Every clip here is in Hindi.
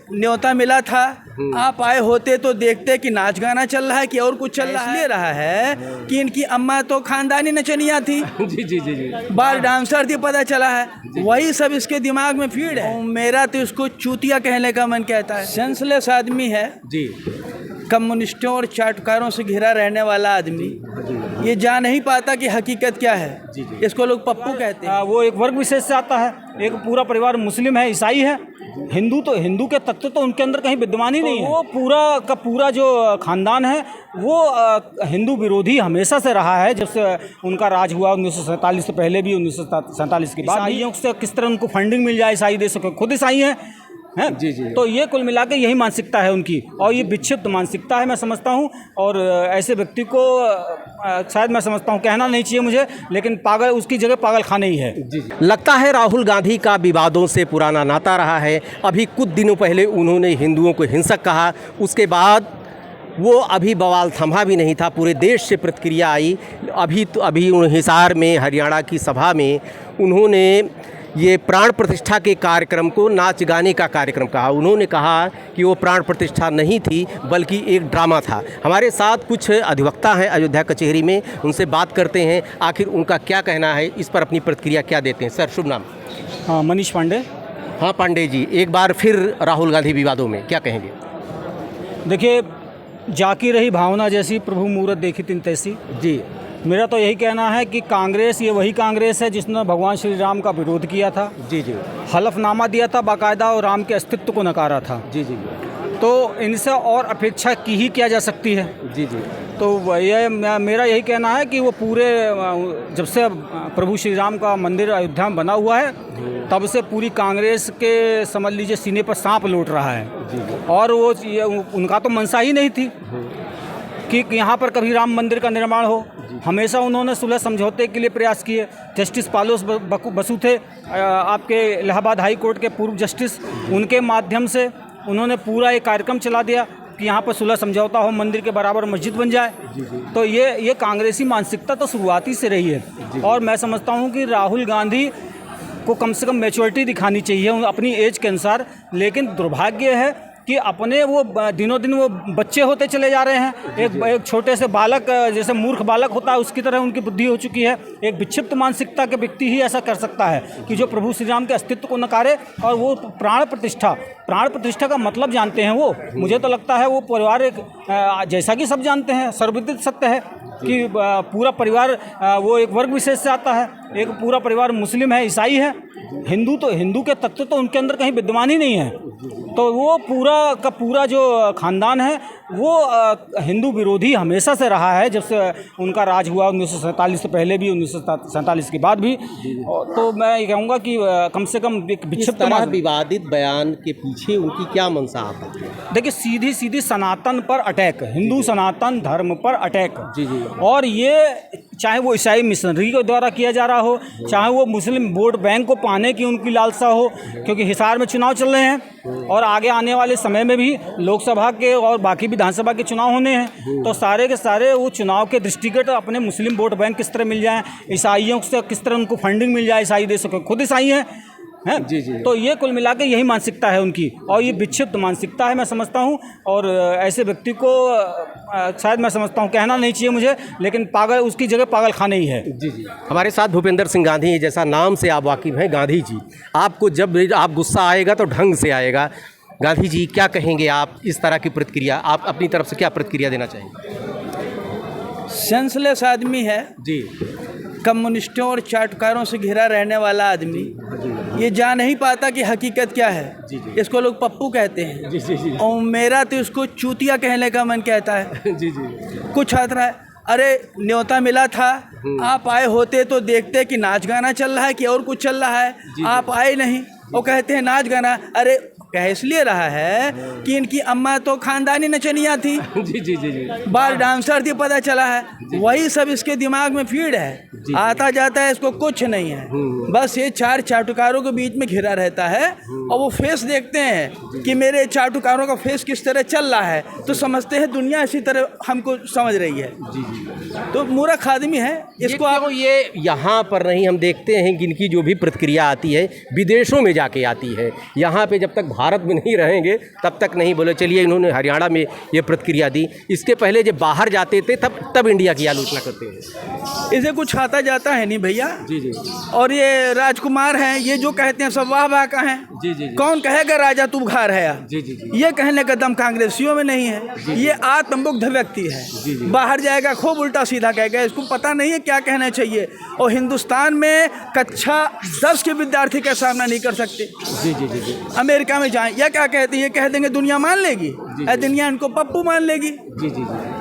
न्योता मिला था, आप आए होते तो देखते कि नाच गाना चल रहा है कि और कुछ चल रहा है कि इनकी अम्मा तो खानदानी नचनिया थी। जी जी जी जी। बाल डांसर थी, पता चला है। वही सब इसके दिमाग में फीड है। मेरा तो इसको चूतिया कहने का मन कहता है। सेंसलेस आदमी है जी। कम्युनिस्टों और चाटुकारों से घिरा रहने वाला आदमी, ये जान नहीं पाता कि हकीकत क्या है। इसको लोग पप्पू कहते हैं। वो एक वर्ग विशेष से आता है। एक पूरा परिवार मुस्लिम है, ईसाई है, हिंदू के तत्व तो उनके अंदर कहीं विद्यमान ही नहीं है। वो पूरा का पूरा जो खानदान है वो हिंदू विरोधी हमेशा से रहा है। जब से उनका राज हुआ 1947 से पहले भी, 1947 के बाद ईसाइयों से किस तरह उनको फंडिंग मिल जाए, ईसाई देशों के खुद ईसाई हैं। जी जी। तो ये कुल मिला के यही मानसिकता है उनकी, और ये विक्षिप्त मानसिकता है मैं समझता हूँ। और ऐसे व्यक्ति को शायद मैं समझता हूँ कहना नहीं चाहिए मुझे, लेकिन पागल उसकी जगह पागल खाने ही है। जी। लगता है राहुल गांधी का विवादों से पुराना नाता रहा है। अभी कुछ दिनों पहले उन्होंने हिंदुओं को हिंसक कहा, उसके बाद वो अभी बवाल थमा भी नहीं था, पूरे देश से प्रतिक्रिया आई। अभी हिसार में हरियाणा की सभा में उन्होंने ये प्राण प्रतिष्ठा के कार्यक्रम को नाच गाने का कार्यक्रम कहा। उन्होंने कहा कि वो प्राण प्रतिष्ठा नहीं थी बल्कि एक ड्रामा था। हमारे साथ कुछ अधिवक्ता हैं अयोध्या कचहरी में, उनसे बात करते हैं आखिर उनका क्या कहना है, इस पर अपनी प्रतिक्रिया क्या देते हैं। सर शुभ नाम? हाँ, मनीष पांडे। हाँ पांडे जी, एक बार फिर राहुल गांधी विवादों में क्या कहेंगे? देखिए, जाकी रही भावना जैसी, प्रभु मूरत देखी तिन तैसी। जी। मेरा तो यही कहना है कि कांग्रेस ये वही कांग्रेस है जिसने भगवान श्री राम का विरोध किया था। जी जी। हलफनामा दिया था बाकायदा और राम के अस्तित्व को नकारा था। जी जी। तो इनसे और अपेक्षा की ही क्या जा सकती है। जी जी। तो ये मेरा यही कहना है कि वो पूरे जब से प्रभु श्री राम का मंदिर अयोध्या में बना हुआ है तब से पूरी कांग्रेस के समझ लीजिए सीने पर सांप लौट रहा है। जी। और वो उनका तो मंशा ही नहीं थी कि यहाँ पर कभी राम मंदिर का निर्माण हो। हमेशा उन्होंने सुलह समझौते के लिए प्रयास किए। जस्टिस पालोस बसु थे आपके इलाहाबाद हाई कोर्ट के पूर्व जस्टिस, उनके माध्यम से उन्होंने पूरा एक कार्यक्रम चला दिया कि यहाँ पर सुलह समझौता हो, मंदिर के बराबर मस्जिद बन जाए। तो ये कांग्रेसी मानसिकता तो शुरुआती से रही है। और मैं समझता हूँ कि राहुल गांधी को कम से कम मैच्योरिटी दिखानी चाहिए अपनी एज के अनुसार। लेकिन दुर्भाग्य है कि अपने वो दिनों दिन वो बच्चे होते चले जा रहे हैं। एक छोटे से बालक, जैसे मूर्ख बालक होता है उसकी तरह उनकी बुद्धि हो चुकी है। एक विक्षिप्त मानसिकता के व्यक्ति ही ऐसा कर सकता है कि जो प्रभु श्री राम के अस्तित्व को नकारे। और वो प्राण प्रतिष्ठा का मतलब जानते हैं वो। मुझे तो लगता है वो परिवार एक जैसा कि सब जानते हैं, सर्वविदित सत्य है कि पूरा परिवार वो एक वर्ग विशेष से आता है। एक पूरा परिवार मुस्लिम है, ईसाई है, हिंदू के तत्व तो उनके अंदर कहीं विद्यमान ही नहीं है। तो वो पूरा का पूरा जो खानदान है वो हिंदू विरोधी हमेशा से रहा है। जब से उनका राज हुआ 1947 से पहले भी, 1947 के बाद भी। तो मैं ये कहूँगा कि कम से कम एक विक्षिप्त विवादित बयान के पीछे उनकी क्या मंशा आता है? देखिए, सीधी सनातन पर अटैक, हिंदू सनातन धर्म पर अटैक। जी जी। और ये चाहे वो ईसाई मिशनरी के द्वारा किया जा रहा हो, चाहे वो मुस्लिम वोट बैंक को पाने की उनकी लालसा हो, क्योंकि हिसार में चुनाव चल रहे हैं और आगे आने वाले समय में भी लोकसभा के और बाकी विधानसभा के चुनाव होने हैं। तो सारे के सारे वो चुनाव के दृष्टिगत अपने मुस्लिम वोट बैंक किस तरह मिल जाएं, ईसाइयों से किस तरह उनको फंडिंग मिल जाए, ईसाई देशों के खुद ईसाई हैं। जी जी। तो ये कुल मिला के यही मानसिकता है उनकी, और ये विक्षिप्त मानसिकता है मैं समझता हूँ। और ऐसे व्यक्ति को शायद मैं समझता हूँ कहना नहीं चाहिए मुझे, लेकिन पागल उसकी जगह पागल खाने ही है। जी जी। हमारे साथ भूपेंद्र सिंह गांधी, जैसा नाम से आप वाकिफ हैं गांधी जी, आपको जब आप गुस्सा आएगा तो ढंग से आएगा। गांधी जी क्या कहेंगे आप इस तरह की प्रतिक्रिया, आप अपनी तरफ से क्या प्रतिक्रिया देना चाहेंगे? सेंसलेस आदमी है जी। कम्युनिस्टों और चाटुकारों से घिरा रहने वाला आदमी, ये जान नहीं पाता कि हकीकत क्या है। इसको लोग पप्पू कहते हैं। जी जी जी। और मेरा तो इसको चूतिया कहने का मन कहता है। जी जी। कुछ छात्र है, अरे न्योता मिला था, आप आए होते तो देखते कि नाच गाना चल रहा है कि और कुछ चल रहा है। आप आए नहीं और कहते हैं नाच गाना। अरे कह इसलिए रहा है कि इनकी अम्मा तो खानदानी नचनिया थी। जी जी जी जी। बाल डांसर थी, पता चला है। वही सब इसके दिमाग में फीड है। आता जाता है, इसको कुछ नहीं है। बस ये चार चाटुकारों के बीच में घिरा रहता है और वो फेस देखते हैं कि मेरे चाटुकारों का फेस किस तरह चल रहा है, तो समझते हैं दुनिया इसी तरह हमको समझ रही है। जी जी। तो मूर्ख आदमी है। इसको आप ये यहाँ पर नहीं, हम देखते हैं कि इनकी जो भी प्रतिक्रिया आती है विदेशों में जाके आती है। यहाँ पे जब तक भारत में नहीं रहेंगे तब तक नहीं बोले। चलिए, इन्होंने हरियाणा में ये प्रतिक्रिया दी। इसके पहले जब बाहर जाते थे तब इंडिया की आलोचना करते हैं। इसे कुछ आता जाता है नहीं भैया। जी जी और ये राजकुमार हैं, ये जो कहते हैं सब वाह वाह का हैं। जी जी कौन कहेगा राजा तू घर है? जी जी जी ये कहने का दम कांग्रेसियों में नहीं है। ये आत्ममुग्ध व्यक्ति है। बाहर जाएगा खूब उल्टा सीधा कहेगा, इसको पता नहीं है क्या कहना चाहिए। और हिंदुस्तान में कक्षा 10 के विद्यार्थी का सामना नहीं कर सकते। जी जी जी जी अमेरिका में जाएं, या क्या कहते हैं, ये कह देंगे दुनिया मान लेगी, दुनिया इनको पप्पू मान लेगी। जी जी जी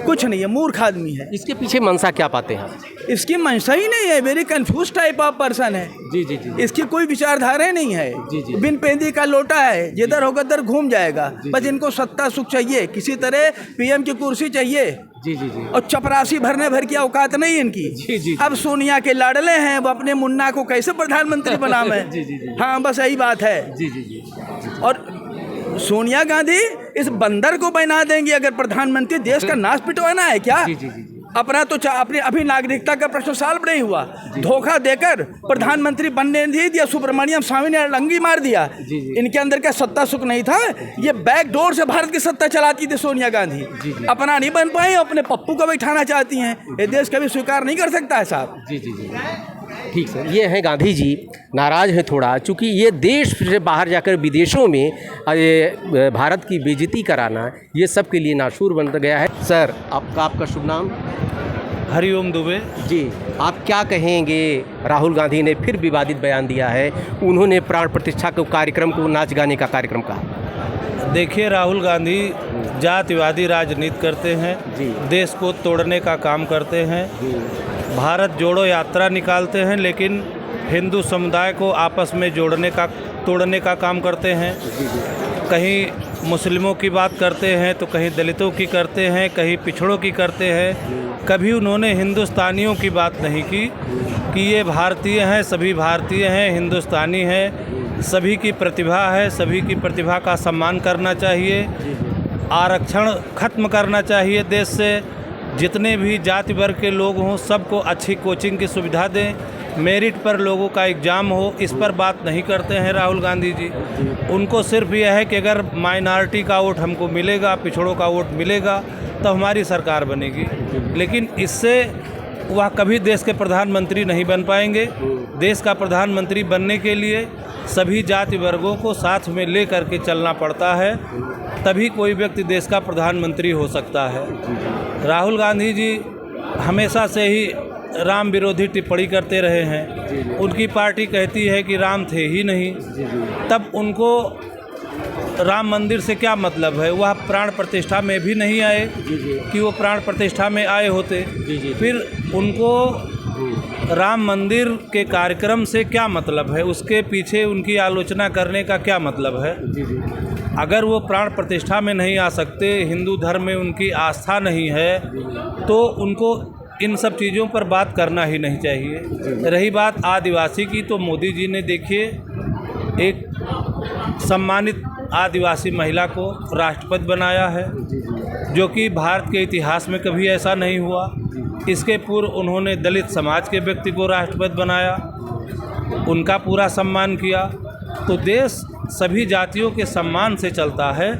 कुछ नहीं है, मूर्ख आदमी है। इसके पीछे मंशा क्या पाते हैं? इसकी मंशा ही नहीं है, very confuse type of person है। जी जी जी इसकी कोई विचारधारा नहीं है। जी, जी। बिन पेंदी का लोटा है, जिधर होगा उधर घूम जाएगा। बस इनको सत्ता सुख चाहिए, किसी तरह पीएम की कुर्सी चाहिए। जी जी जी और चपरासी भरने भर की औकात नहीं इनकी। जी, जी। अब सोनिया के लाडले हैं, वो अपने मुन्ना को कैसे प्रधानमंत्री बनावे। जी, जी, जी। हाँ, बस यही बात है। जी जी जी और सोनिया गांधी इस बंदर को बना देंगी अगर प्रधानमंत्री। देश का नाश पिटवाना है क्या? जी जी जी अपना तो अपनी अभी नागरिकता का प्रश्न सॉल्व नहीं हुआ। धोखा देकर प्रधानमंत्री बनने नहीं दिया। सुब्रमण्यम स्वामी ने लंगी मार दिया। जी, जी। इनके अंदर क्या सत्ता सुख नहीं था? ये बैक डोर से भारत की सत्ता चलाती थी सोनिया गांधी। जी। अपना नहीं बन पाई, अपने पप्पू को बैठाना चाहती हैं। ये देश कभी स्वीकार नहीं कर सकता है साहब। जी जी जी ठीक सर। ये हैं गांधी जी, नाराज़ हैं थोड़ा, चूँकि ये देश से बाहर जाकर विदेशों में ये भारत की बेइज्जती कराना ये सब के लिए नाशूर बन गया है। सर, आपका शुभ नाम? हरिओम दुबे जी, आप क्या कहेंगे? राहुल गांधी ने फिर विवादित बयान दिया है। उन्होंने प्राण प्रतिष्ठा के कार्यक्रम को नाच गाने का कार्यक्रम कहा। देखिए, राहुल गांधी जातिवादी राजनीति करते हैं। जी। देश को तोड़ने का काम करते हैं। भारत जोड़ो यात्रा निकालते हैं, लेकिन हिंदू समुदाय को आपस में तोड़ने का काम करते हैं। कहीं मुस्लिमों की बात करते हैं तो कहीं दलितों की करते हैं, कहीं पिछड़ों की करते हैं। कभी उन्होंने हिंदुस्तानियों की बात नहीं की कि ये भारतीय हैं, सभी भारतीय हैं, हिंदुस्तानी हैं, सभी की प्रतिभा है, सभी की प्रतिभा का सम्मान करना चाहिए। आरक्षण खत्म करना चाहिए देश से। जितने भी जाति वर्ग के लोग हों सबको अच्छी कोचिंग की सुविधा दें, मेरिट पर लोगों का एग्ज़ाम हो। इस पर बात नहीं करते हैं राहुल गांधी जी। उनको सिर्फ यह है कि अगर माइनॉरिटी का वोट हमको मिलेगा, पिछड़ों का वोट मिलेगा तो हमारी सरकार बनेगी। लेकिन इससे वह कभी देश के प्रधानमंत्री नहीं बन पाएंगे। देश का प्रधानमंत्री बनने के लिए सभी जाति वर्गों को साथ में ले करके चलना पड़ता है, तभी कोई व्यक्ति देश का प्रधानमंत्री हो सकता है। राहुल गांधी जी हमेशा से ही राम विरोधी टिप्पणी करते रहे हैं। उनकी पार्टी कहती है कि राम थे ही नहीं। तब उनको राम मंदिर से क्या मतलब है? वह प्राण प्रतिष्ठा में भी नहीं आए कि वो प्राण प्रतिष्ठा में आए होते। फिर उनको राम मंदिर के कार्यक्रम से क्या मतलब है? उसके पीछे उनकी आलोचना करने का क्या मतलब है? अगर वो प्राण प्रतिष्ठा में नहीं आ सकते, हिंदू धर्म में उनकी आस्था नहीं है, तो उनको इन सब चीज़ों पर बात करना ही नहीं चाहिए। रही बात आदिवासी की, तो मोदी जी ने देखिए एक सम्मानित आदिवासी महिला को राष्ट्रपति बनाया है, जो कि भारत के इतिहास में कभी ऐसा नहीं हुआ। इसके पूर्व उन्होंने दलित समाज के व्यक्ति को राष्ट्रपति बनाया, उनका पूरा सम्मान किया। तो देश सभी जातियों के सम्मान से चलता है,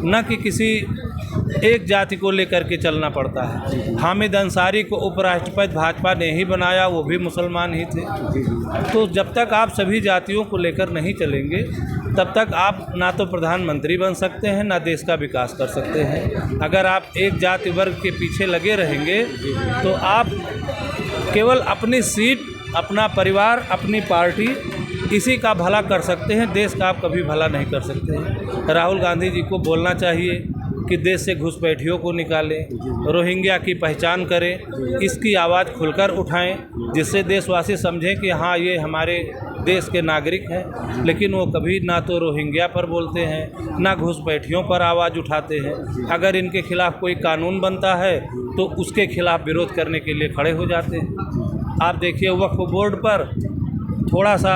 न कि किसी एक जाति को लेकर के चलना पड़ता है। हामिद अंसारी को उपराष्ट्रपति भाजपा ने ही बनाया, वो भी मुसलमान ही थे। तो जब तक आप सभी जातियों को लेकर नहीं चलेंगे, तब तक आप ना तो प्रधानमंत्री बन सकते हैं, ना देश का विकास कर सकते हैं। अगर आप एक जाति वर्ग के पीछे लगे रहेंगे तो आप केवल अपनी सीट, अपना परिवार, अपनी पार्टी, इसी का भला कर सकते हैं। देश का आप कभी भला नहीं कर सकते हैं। राहुल गांधी जी को बोलना चाहिए कि देश से घुसपैठियों को निकालें, रोहिंग्या की पहचान करें, इसकी आवाज़ खुलकर उठाएं, जिससे देशवासी समझें कि हाँ, ये हमारे देश के नागरिक हैं। लेकिन वो कभी ना तो रोहिंग्या पर बोलते हैं, ना घुसपैठियों पर आवाज़ उठाते हैं। अगर इनके खिलाफ़ कोई कानून बनता है तो उसके खिलाफ़ विरोध करने के लिए खड़े हो जाते हैं। आप देखिए, वक्फ बोर्ड पर थोड़ा सा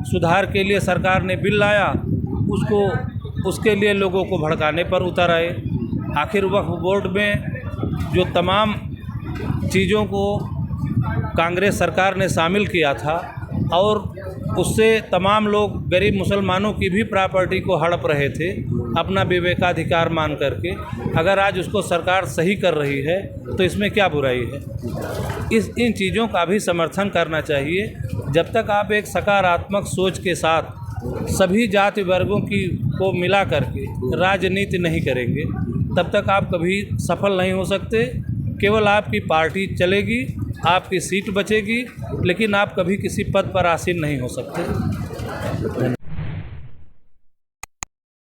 सुधार के लिए सरकार ने बिल लाया, उसके लिए लोगों को भड़काने पर उतर आए। आखिर वक्फ बोर्ड में जो तमाम चीज़ों को कांग्रेस सरकार ने शामिल किया था और उससे तमाम लोग गरीब मुसलमानों की भी प्रॉपर्टी को हड़प रहे थे अपना विवेकाधिकार मान करके। अगर आज उसको सरकार सही कर रही है तो इसमें क्या बुराई है। इन चीज़ों का भी समर्थन करना चाहिए। जब तक आप एक सकारात्मक सोच के साथ सभी जाति वर्गों को मिला करके राजनीति नहीं करेंगे तब तक आप कभी सफल नहीं हो सकते। केवल आपकी पार्टी चलेगी, आपकी सीट बचेगी, लेकिन आप कभी किसी पद पर आसीन नहीं हो सकते।